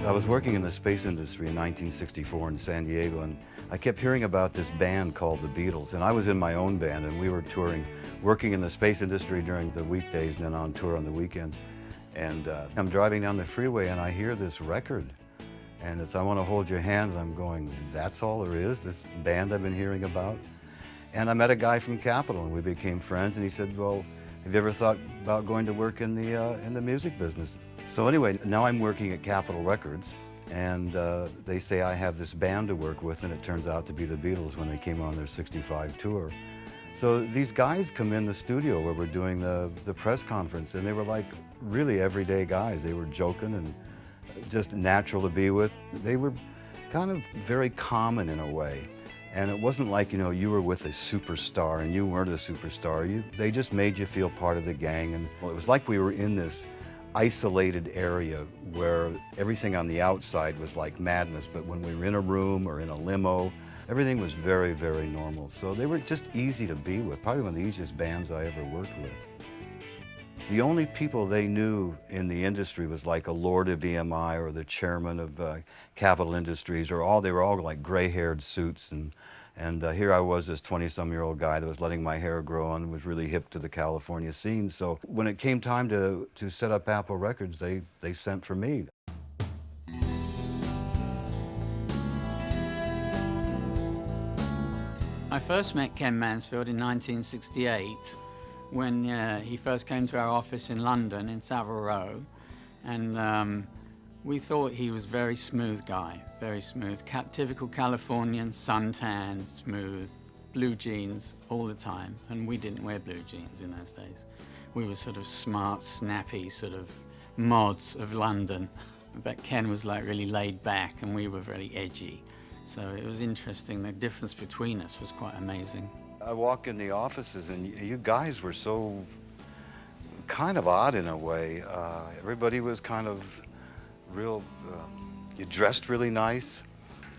I was working in the space industry in 1964 in San Diego, and I kept hearing about this band called the Beatles, and I was in my own band, and we were touring, working in the space industry during the weekdays and then on tour on the weekend. And I'm driving down the freeway and I hear this record, and it's I Want to Hold Your Hand, and I'm going, that's all there is, this band I've been hearing about? And I met a guy from Capitol and we became friends, and he said, well, have you ever thought about going to work in the music business? So anyway, now I'm working at Capitol Records, and they say I have this band to work with, and it turns out to be the Beatles when they came on their '65 tour. So these guys come in the studio where we're doing the press conference, and they were like really everyday guys. They were joking and just natural to be with. They were kind of very common in a way. And it wasn't like, you know, you were with a superstar and you weren't a superstar. They just made you feel part of the gang. And well, it was like we were in this isolated area where everything on the outside was like madness, but when we were in a room or in a limo, everything was very, very normal. So they were just easy to be with, probably one of the easiest bands I ever worked with. The only people they knew in the industry was like a lord of EMI or the chairman of Capital Industries, or they were all like gray-haired suits, and here I was, this 20-some-year-old guy that was letting my hair grow and was really hip to the California scene. So when it came time to set up Apple Records, they sent for me. I first met Ken Mansfield in 1968 when he first came to our office in London in Savile Row, and we thought he was a very smooth guy, very smooth, typical Californian, suntan, smooth, blue jeans all the time, and we didn't wear blue jeans in those days. We were sort of smart, snappy sort of mods of London, but Ken was like really laid back and we were very edgy. So it was interesting. The difference between us was quite amazing. I walk in the offices and you guys were so kind of odd in a way. Everybody was kind of real, you dressed really nice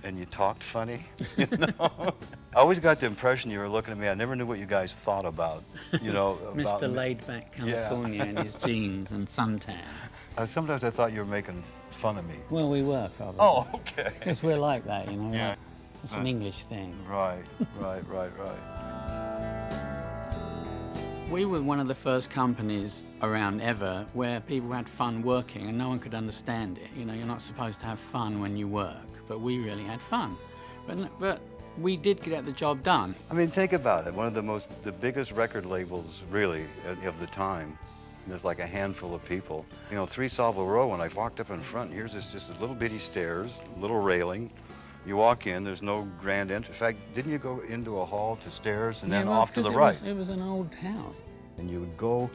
and you talked funny, you know? I always got the impression you were looking at me. I never knew what you guys thought about, you know, about Mr. Laid-back California in his jeans and suntan. Sometimes I thought you were making fun of me. Well, we were probably. Oh, okay. Because we're like that, you know. Yeah. It's an English thing. Right. We were one of the first companies around ever where people had fun working and no one could understand it. You know, you're not supposed to have fun when you work, but we really had fun. But we did get the job done. I mean, think about it. One of the biggest record labels, really, of the time. There's like a handful of people. You know, 3 Savile Row, when I walked up in front, here's just a little bitty stairs, little railing. You walk in, there's no grand entrance. In fact, didn't you go into a hall to stairs and then off to the right? It was an old house. And you would go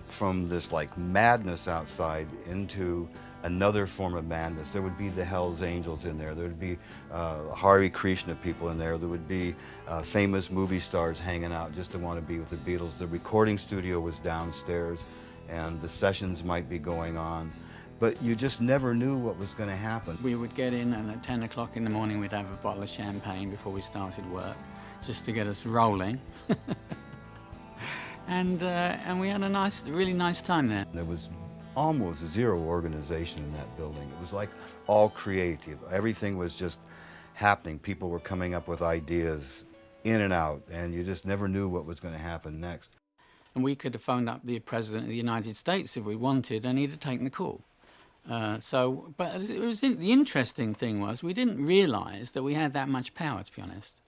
from this like madness outside into another form of madness. There would be the Hells Angels in there. There would be Hare Krishna people in there. There would be famous movie stars hanging out just to want to be with the Beatles. The recording studio was downstairs and the sessions might be going on. But you just never knew what was going to happen. We would get in, and at 10 o'clock in the morning we'd have a bottle of champagne before we started work, just to get us rolling. and we had a really nice time there. There was almost zero organization in that building. It was like all creative. Everything was just happening. People were coming up with ideas in and out, and you just never knew what was going to happen next. And we could have phoned up the President of the United States if we wanted, and he'd have taken the call. But it was the interesting thing was we didn't realize that we had that much power, to be honest.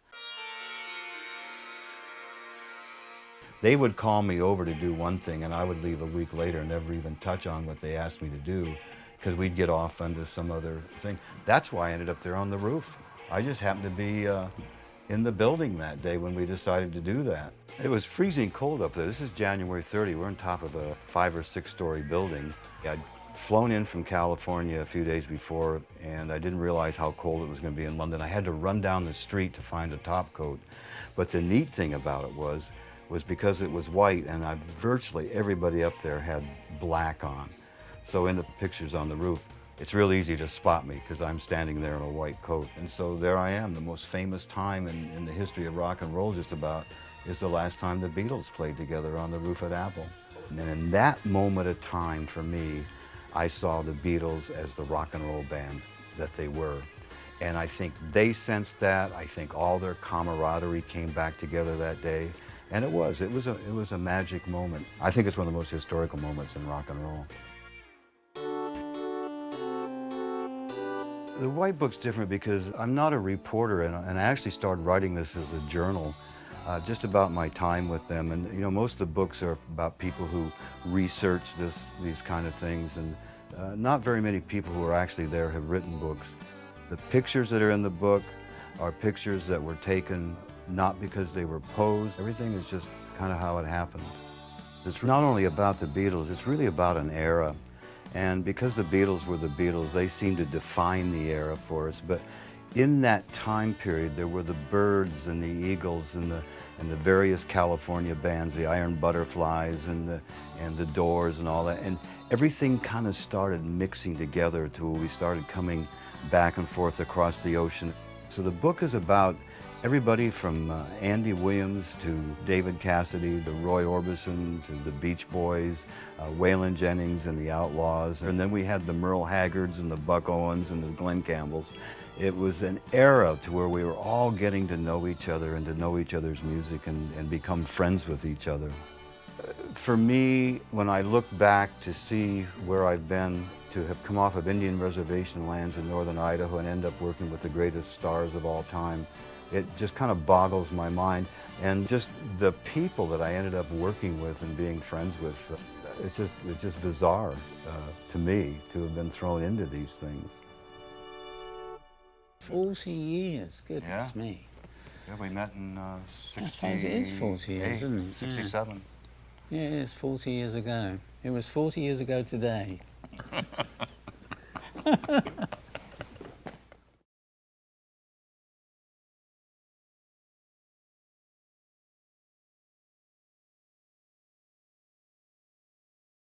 They would call me over to do one thing, and I would leave a week later and never even touch on what they asked me to do, because we'd get off onto some other thing. That's why I ended up there on the roof. I just happened to be in the building that day when we decided to do that. It was freezing cold up there. This is January 30. We're on top of a 5 or 6 story building. I'd flown in from California a few days before, and I didn't realize how cold it was going to be in London. I had to run down the street to find a top coat. But the neat thing about it was because it was white, and virtually everybody up there had black on. So in the pictures on the roof, it's real easy to spot me because I'm standing there in a white coat. And so there I am. The most famous time in the history of rock and roll just about is the last time the Beatles played together on the roof at Apple. And in that moment of time for me, I saw the Beatles as the rock and roll band that they were. And I think they sensed that. I think all their camaraderie came back together that day. And it was a magic moment. I think it's one of the most historical moments in rock and roll. The White Book's different because I'm not a reporter, and I actually started writing this as a journal, just about my time with them. And you know, most of the books are about people who research these kind of things, and not very many people who are actually there have written books. The pictures that are in the book are pictures that were taken not because they were posed. Everything is just kind of how it happened. It's not only about the Beatles, it's really about an era. And because the Beatles were the Beatles, they seem to define the era for us. But in that time period, there were the Byrds and the Eagles and the various California bands, the Iron Butterflies and the Doors and all that. And everything kind of started mixing together to where we started coming back and forth across the ocean. So the book is about everybody from Andy Williams to David Cassidy to Roy Orbison to the Beach Boys, Waylon Jennings and the Outlaws. And then we had the Merle Haggards and the Buck Owens and the Glenn Campbells. It was an era to where we were all getting to know each other and to know each other's music and become friends with each other. For me, when I look back to see where I've been, to have come off of Indian reservation lands in northern Idaho and end up working with the greatest stars of all time, it just kind of boggles my mind. And just the people that I ended up working with and being friends with, it's just bizarre to me to have been thrown into these things. 40 years, goodness me. Yeah, we met in 60. I suppose it is 40 years, isn't it? 67. Yeah, it is 40 years ago. It was 40 years ago today.